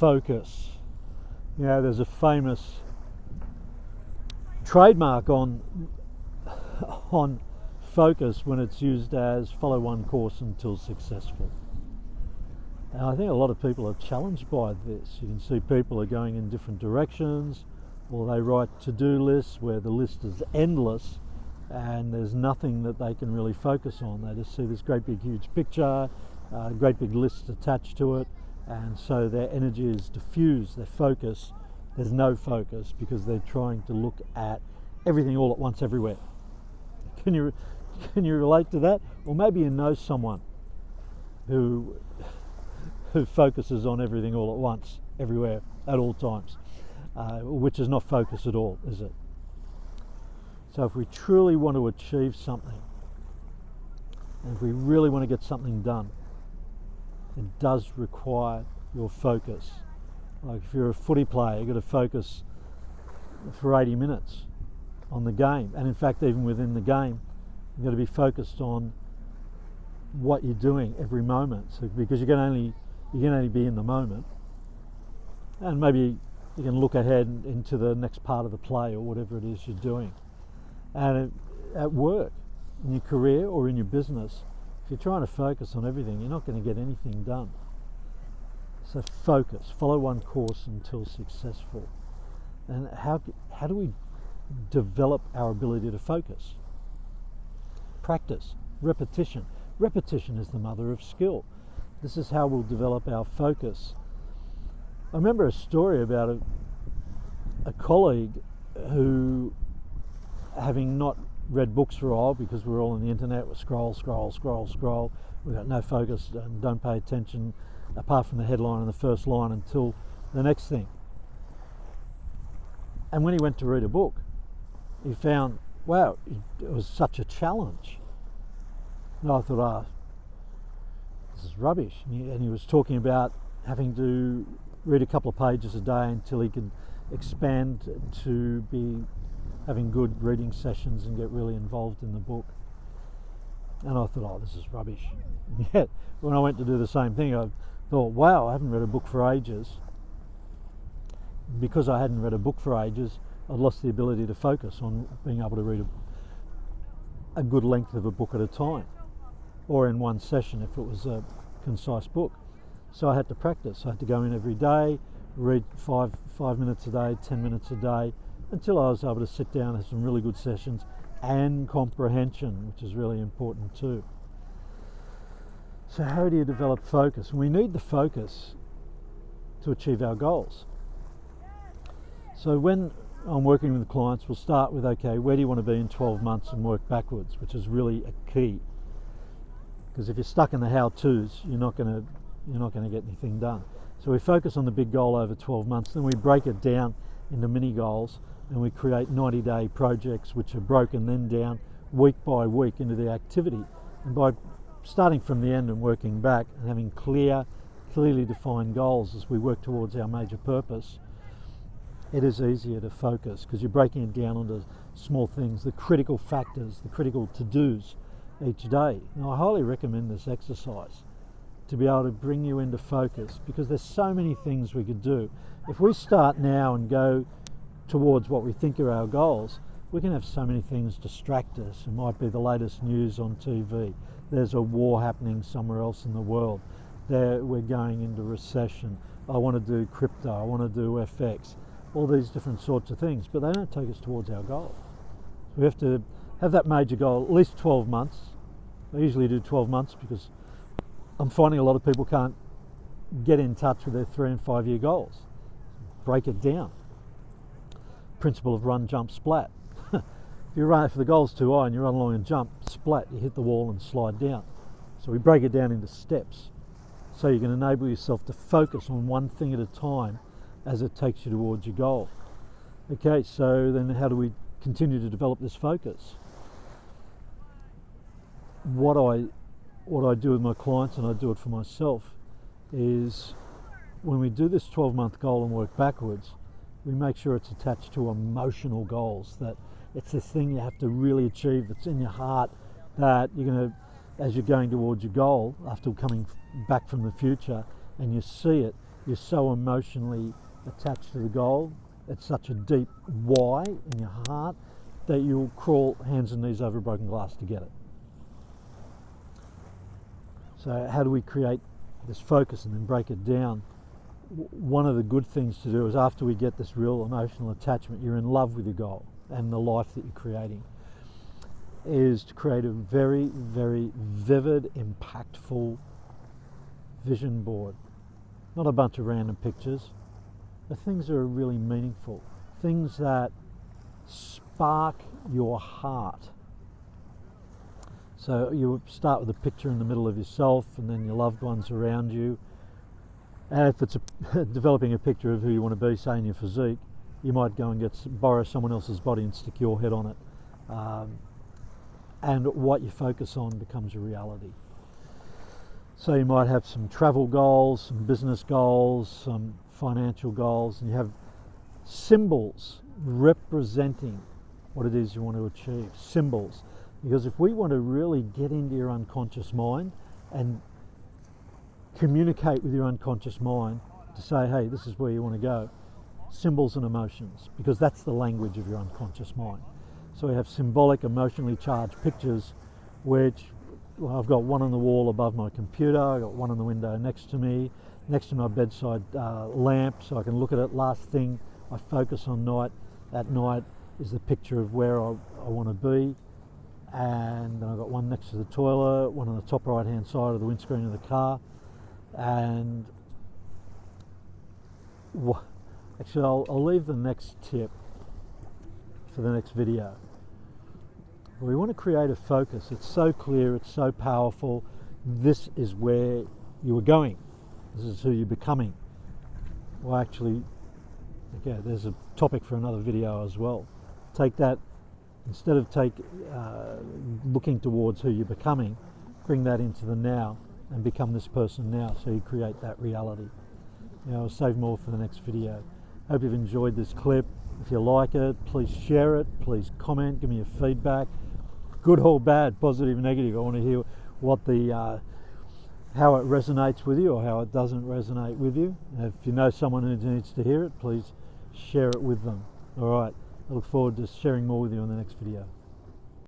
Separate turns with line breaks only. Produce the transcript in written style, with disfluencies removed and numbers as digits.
focus. You know, there's a famous trademark on focus when it's used as follow one course until successful. And I think a lot of people are challenged by this. You can see people are going in different directions, or they write to-do lists where the list is endless and there's nothing that they can really focus on. They just see this great big huge picture, great big list attached to it, and so their energy is diffused, their focus, there's no focus because they're trying to look at everything all at once everywhere. Can you relate to that? Or maybe you know someone who focuses on everything all at once, everywhere, at all times, which is not focus at all, is it? So if we truly want to achieve something, and if we really want to get something done, it does require your focus. Like if you're a footy player, you've got to focus for 80 minutes on the game. And in fact, even within the game, you've got to be focused on what you're doing every moment. So because you can only be in the moment, and maybe you can look ahead into the next part of the play or whatever it is you're doing. And at work, in your career or in your business, if you're trying to focus on everything, you're not going to get anything done. So focus, follow one course until successful. And how do we develop our ability to focus? Practice, repetition. Repetition is the mother of skill. This is how we'll develop our focus. I remember a story about a colleague who, having not read books for a while because we're all on the internet, we scroll, we've got no focus and don't pay attention apart from the headline and the first line until the next thing. And when he went to read a book, he found, wow, it was such a challenge. And I thought, this is rubbish. And he was talking about having to read a couple of pages a day until he could expand to be having good reading sessions and get really involved in the book. And I thought, this is rubbish. And yet, when I went to do the same thing, I thought, wow, I haven't read a book for ages. Because I hadn't read a book for ages, I'd lost the ability to focus on being able to read a good length of a book at a time, or in one session if it was a concise book. So I had to practice. I had to go in every day, read five minutes a day, 10 minutes a day, until I was able to sit down and have some really good sessions, and comprehension, which is really important too. So how do you develop focus? We need the focus to achieve our goals. So when I'm working with clients, we'll start with, okay, where do you want to be in 12 months, and work backwards, which is really a key. Because if you're stuck in the how-tos, you're not going to get anything done. So we focus on the big goal over 12 months, then we break it down into mini goals, and we create 90-day projects which are broken then down week by week into the activity. And by starting from the end and working back and having clearly defined goals as we work towards our major purpose, it is easier to focus because you're breaking it down into small things, the critical factors, the critical to-dos each day. Now, I highly recommend this exercise to be able to bring you into focus, because there's so many things we could do. If we start now and go towards what we think are our goals, we can have so many things distract us. It might be the latest news on TV. There's a war happening somewhere else in the world. We're going into recession. I want to do crypto. I want to do FX. All these different sorts of things, but they don't take us towards our goal. We have to have that major goal at least 12 months. I usually do 12 months because I'm finding a lot of people can't get in touch with their 3 and 5 year goals. Break it down. Principle of run, jump, splat. If the goal's too high and you run along and jump, splat, you hit the wall and slide down. So we break it down into steps. So you can enable yourself to focus on one thing at a time as it takes you towards your goal. Okay, so then how do we continue to develop this focus? What I do with my clients, and I do it for myself, is when we do this 12-month goal and work backwards, we make sure it's attached to emotional goals, that it's this thing you have to really achieve, that's in your heart, that you're going to, as you're going towards your goal, after coming back from the future, and you see it, you're so emotionally attached to the goal, it's such a deep why in your heart that you'll crawl hands and knees over broken glass to get it. So how do we create this focus and then break it down? One of the good things to do is, after we get this real emotional attachment, you're in love with your goal and the life that you're creating, is to create a very, very vivid, impactful vision board. Not a bunch of random pictures, but things that are really meaningful, things that spark your heart. So you start with a picture in the middle of yourself and then your loved ones around you. And if it's developing a picture of who you want to be, say in your physique, you might go and borrow someone else's body and stick your head on it. And what you focus on becomes a reality. So you might have some travel goals, some business goals, some financial goals, and you have symbols representing what it is you want to achieve. Symbols. Because if we want to really get into your unconscious mind and communicate with your unconscious mind to say, hey, this is where you want to go, symbols and emotions, because that's the language of your unconscious mind. So we have symbolic, emotionally charged pictures, which, well, I've got one on the wall above my computer, I've got one on the window next to me, next to my bedside lamp, so I can look at it. Last thing I focus on at night is the picture of where I want to be. And I've got one next to the toilet, one on the top right hand side of the windscreen of the car. And actually I'll leave the next tip for the next video. We want to create a focus. It's so clear, it's so powerful. This is where you are going. This is who you're becoming. Well, actually, okay, there's a topic for another video as well. Take that, instead of looking towards who you're becoming, bring that into the now and become this person now, so you create that reality. I'll save more for the next video. Hope you've enjoyed this clip. If you like it, please share it, please comment, give me your feedback, good or bad, positive, negative. I want to hear what how it resonates with you or how it doesn't resonate with you. If you know someone who needs to hear it, please share it with them. All right, I look forward to sharing more with you in the next video.